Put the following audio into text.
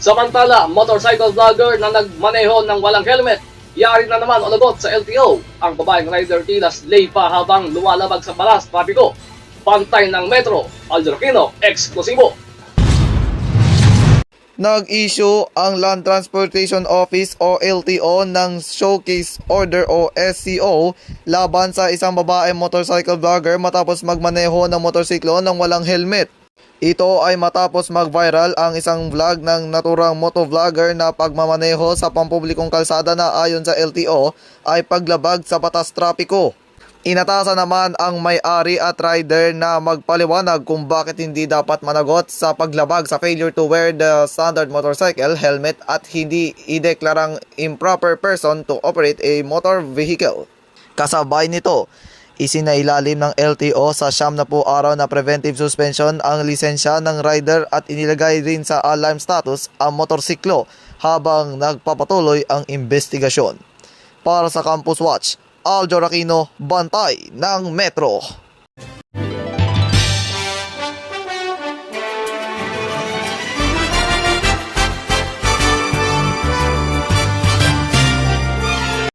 Samantala, motorcycle vlogger na nagmaneho ng walang helmet, yari na naman o lagot sa LTO. Ang babaeng rider tila slay pa habang lumalabag sa balas trapiko. Pantay ng Metro, Aljo Aquino, eksklusibo. Nag-issue ang Land Transportation Office o LTO ng Showcase Order o SCO laban sa isang babaeng motorcycle vlogger matapos magmaneho ng motorsiklo ng walang helmet. Ito ay matapos mag-viral ang isang vlog ng naturang motovlogger na pagmamaneho sa pampublikong kalsada na ayon sa LTO ay paglabag sa batas trapiko. Inatasan naman ang may-ari at rider na magpaliwanag kung bakit hindi dapat managot sa paglabag sa failure to wear the standard motorcycle helmet at hindi ideklarang improper person to operate a motor vehicle. Kasabay nito, isinailalim ng LTO sa 90 araw na preventive suspension ang lisensya ng rider at inilagay rin sa alarm status ang motorsiklo habang nagpapatuloy ang investigasyon. Para sa Campus Watch, Aljo Aquino, Bantay ng Metro.